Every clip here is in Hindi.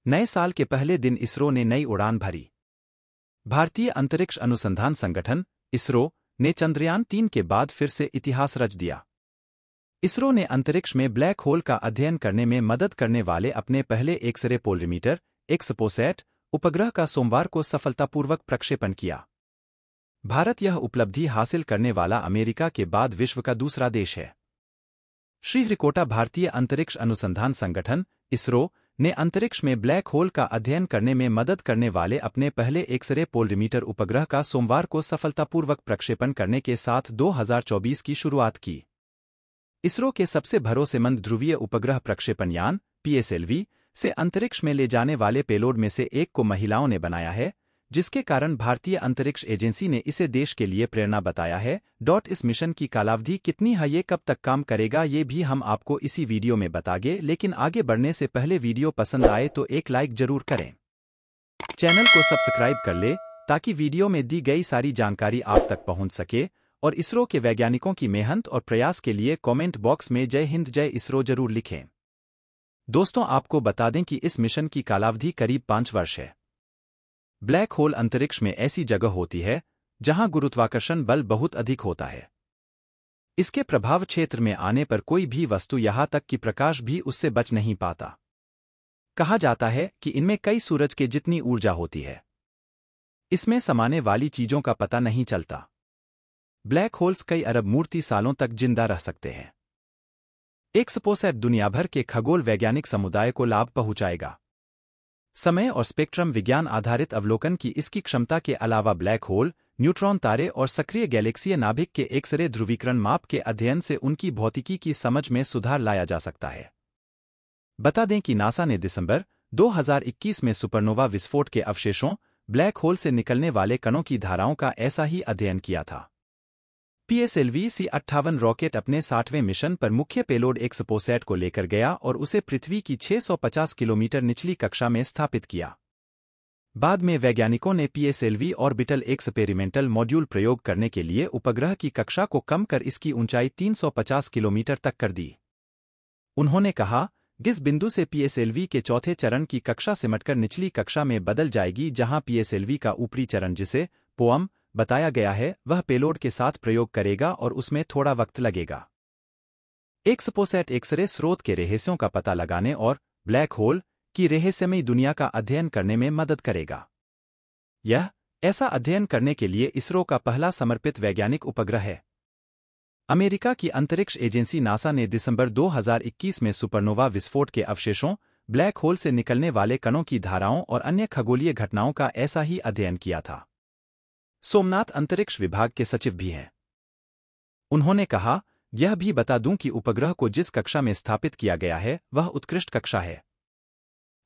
नए साल के पहले दिन इसरो ने नई उड़ान भरी। भारतीय अंतरिक्ष अनुसंधान संगठन इसरो ने चंद्रयान-3 के बाद फिर से इतिहास रच दिया। इसरो ने अंतरिक्ष में ब्लैक होल का अध्ययन करने में मदद करने वाले अपने पहले एक्स-रे पोलरीमीटर एक्सपोसैट उपग्रह का सोमवार को सफलतापूर्वक प्रक्षेपण किया। भारत यह उपलब्धि हासिल करने वाला अमेरिका के बाद विश्व का दूसरा देश है। श्रीहरिकोटा भारतीय अंतरिक्ष अनुसंधान संगठन इसरो ने अंतरिक्ष में ब्लैक होल का अध्ययन करने में मदद करने वाले अपने पहले एक्स-रे पोलरीमीटर उपग्रह का सोमवार को सफलतापूर्वक प्रक्षेपण करने के साथ 2024 की शुरुआत की। इसरो के सबसे भरोसेमंद ध्रुवीय उपग्रह प्रक्षेपण यान PSLV से अंतरिक्ष में ले जाने वाले पेलोड में से एक को महिलाओं ने बनाया है, जिसके कारण भारतीय अंतरिक्ष एजेंसी ने इसे देश के लिए प्रेरणा बताया है। इस मिशन की कालावधि कितनी है, ये कब तक काम करेगा, ये भी हम आपको इसी वीडियो में बताएंगे। लेकिन आगे बढ़ने से पहले वीडियो पसंद आए तो एक लाइक जरूर करें। चैनल को सब्सक्राइब कर ले ताकि वीडियो में दी गई सारी जानकारी आप तक पहुंच सके। और इसरो के वैज्ञानिकों की मेहनत और प्रयास के लिए कमेंट बॉक्स में जय हिंद जय इसरो जरूर लिखें। दोस्तों, आपको बता दें कि इस मिशन की कालावधि करीब 5 वर्ष है। ब्लैक होल अंतरिक्ष में ऐसी जगह होती है जहां गुरुत्वाकर्षण बल बहुत अधिक होता है। इसके प्रभाव क्षेत्र में आने पर कोई भी वस्तु यहां तक कि प्रकाश भी उससे बच नहीं पाता। कहा जाता है कि इनमें कई सूरज के जितनी ऊर्जा होती है। इसमें समाने वाली चीजों का पता नहीं चलता। ब्लैक होल्स कई अरब मूर्ति सालों तक जिंदा रह सकते हैं। एक्सपोसैट दुनिया भर के खगोल वैज्ञानिक समुदाय को लाभ पहुंचाएगा। समय और स्पेक्ट्रम विज्ञान आधारित अवलोकन की इसकी क्षमता के अलावा ब्लैक होल, न्यूट्रॉन तारे और सक्रिय गैलेक्सीय नाभिक के एक्स-रे ध्रुवीकरण माप के अध्ययन से उनकी भौतिकी की समझ में सुधार लाया जा सकता है। बता दें कि नासा ने दिसंबर 2021 में सुपरनोवा विस्फोट के अवशेषों, ब्लैक होल से निकलने वाले कणों की धाराओं का ऐसा ही अध्ययन किया था। PSLV C-58 रॉकेट अपने 60वें मिशन पर मुख्य पेलोड एक्सपोसैट को लेकर गया और उसे पृथ्वी की 650 किलोमीटर निचली कक्षा में स्थापित किया। बाद में वैज्ञानिकों ने PSLV ऑर्बिटल एक्सपेरिमेंटल मॉड्यूल प्रयोग करने के लिए उपग्रह की कक्षा को कम कर इसकी ऊंचाई 350 किलोमीटर तक कर दी। उन्होंने कहा, जिस बिंदु से PSLV के चौथे चरण की कक्षा सिमटकर निचली कक्षा में बदल जाएगी, जहां PSLV का ऊपरी चरण, जिसे पोअम बताया गया है, वह पेलोड के साथ प्रयोग करेगा और उसमें थोड़ा वक्त लगेगा। एक्सपोसैट एक्स-रे स्रोत के रहस्यों का पता लगाने और ब्लैक होल की रहस्यमयी दुनिया का अध्ययन करने में मदद करेगा। यह ऐसा अध्ययन करने के लिए इसरो का पहला समर्पित वैज्ञानिक उपग्रह है। अमेरिका की अंतरिक्ष एजेंसी नासा ने दिसंबर 2021 में सुपरनोवा विस्फोट के अवशेषों, ब्लैक होल से निकलने वाले कणों की धाराओं और अन्य खगोलीय घटनाओं का ऐसा ही अध्ययन किया था। सोमनाथ अंतरिक्ष विभाग के सचिव भी हैं। उन्होंने कहा, यह भी बता दूं कि उपग्रह को जिस कक्षा में स्थापित किया गया है वह उत्कृष्ट कक्षा है।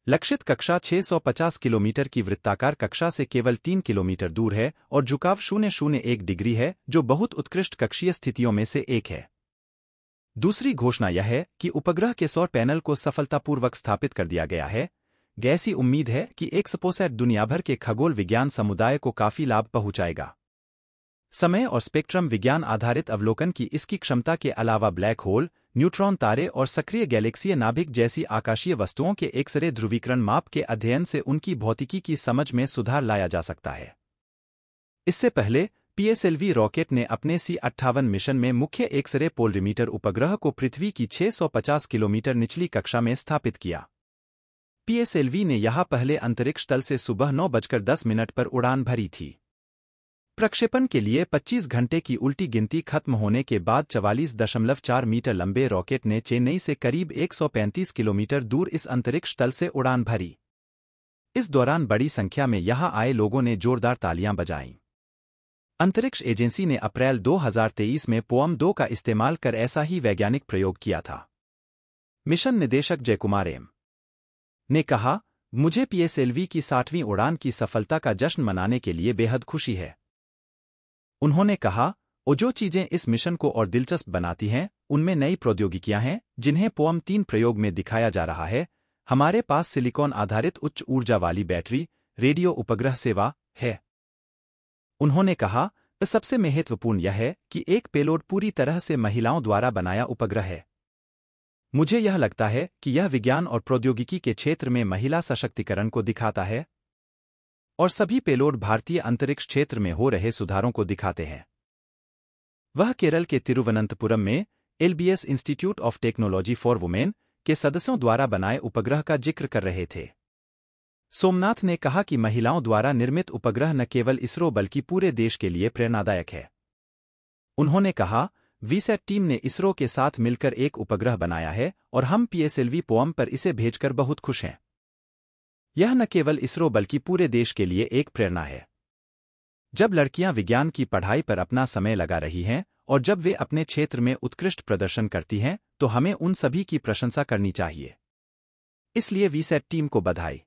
लक्षित कक्षा 650 किलोमीटर की वृत्ताकार कक्षा से केवल 3 किलोमीटर दूर है और झुकाव 001 डिग्री है, जो बहुत उत्कृष्ट कक्षीय स्थितियों में से एक है। दूसरी घोषणा यह है कि उपग्रह के सौर पैनल को सफलतापूर्वक स्थापित कर दिया गया है। ऐसी उम्मीद है कि एक्सपोसैट दुनिया भर के खगोल विज्ञान समुदाय को काफी लाभ पहुंचाएगा। समय और स्पेक्ट्रम विज्ञान आधारित अवलोकन की इसकी क्षमता के अलावा ब्लैक होल, न्यूट्रॉन तारे और सक्रिय गैलेक्सीय नाभिक जैसी आकाशीय वस्तुओं के एक्स-रे ध्रुवीकरण माप के अध्ययन से उनकी भौतिकी की समझ में सुधार लाया जा सकता है। इससे पहले PSLV रॉकेट ने अपने C-58 मिशन में मुख्य एक्स-रे पोलरीमीटर उपग्रह को पृथ्वी की 650 किलोमीटर निचली कक्षा में स्थापित किया। PSLV ने यहां पहले अंतरिक्ष तल से सुबह 9:10 पर उड़ान भरी थी। प्रक्षेपण के लिए 25 घंटे की उल्टी गिनती खत्म होने के बाद 44.4 मीटर लंबे रॉकेट ने चेन्नई से करीब 135 किलोमीटर दूर इस अंतरिक्ष तल से उड़ान भरी। इस दौरान बड़ी संख्या में यहां आए लोगों ने जोरदार तालियां बजाईं। अंतरिक्ष एजेंसी ने अप्रैल 2023 में पोअम 2 का इस्तेमाल कर ऐसा ही वैज्ञानिक प्रयोग किया था। मिशन निदेशक जयकुमार एम ने कहा, मुझे PSLV की 60वीं उड़ान की सफलता का जश्न मनाने के लिए बेहद खुशी है। उन्होंने कहा, जो चीजें इस मिशन को और दिलचस्प बनाती हैं, उनमें नई प्रौद्योगिकियां हैं, जिन्हें पोअम 3 प्रयोग में दिखाया जा रहा है। हमारे पास सिलिकॉन आधारित उच्च ऊर्जा वाली बैटरी, रेडियो उपग्रह सेवा है। उन्होंने कहा, सबसे महत्वपूर्ण यह है कि एक पेलोड पूरी तरह से महिलाओं द्वारा बनाया उपग्रह है। मुझे यह लगता है कि यह विज्ञान और प्रौद्योगिकी के क्षेत्र में महिला सशक्तिकरण को दिखाता है और सभी पेलोड भारतीय अंतरिक्ष क्षेत्र में हो रहे सुधारों को दिखाते हैं। वह केरल के तिरुवनंतपुरम में LBS institute of technology for women के सदस्यों द्वारा बनाए उपग्रह का जिक्र कर रहे थे। सोमनाथ ने कहा कि महिलाओं द्वारा निर्मित उपग्रह न केवल इसरो बल्कि पूरे देश के लिए प्रेरणादायक है। उन्होंने कहा, वीसैट टीम ने इसरो के साथ मिलकर एक उपग्रह बनाया है और हम PSLV पोम पर इसे भेजकर बहुत खुश हैं। यह न केवल इसरो बल्कि पूरे देश के लिए एक प्रेरणा है। जब लड़कियां विज्ञान की पढ़ाई पर अपना समय लगा रही हैं और जब वे अपने क्षेत्र में उत्कृष्ट प्रदर्शन करती हैं, तो हमें उन सभी की प्रशंसा करनी चाहिए। इसलिए वीसैट टीम को बधाई।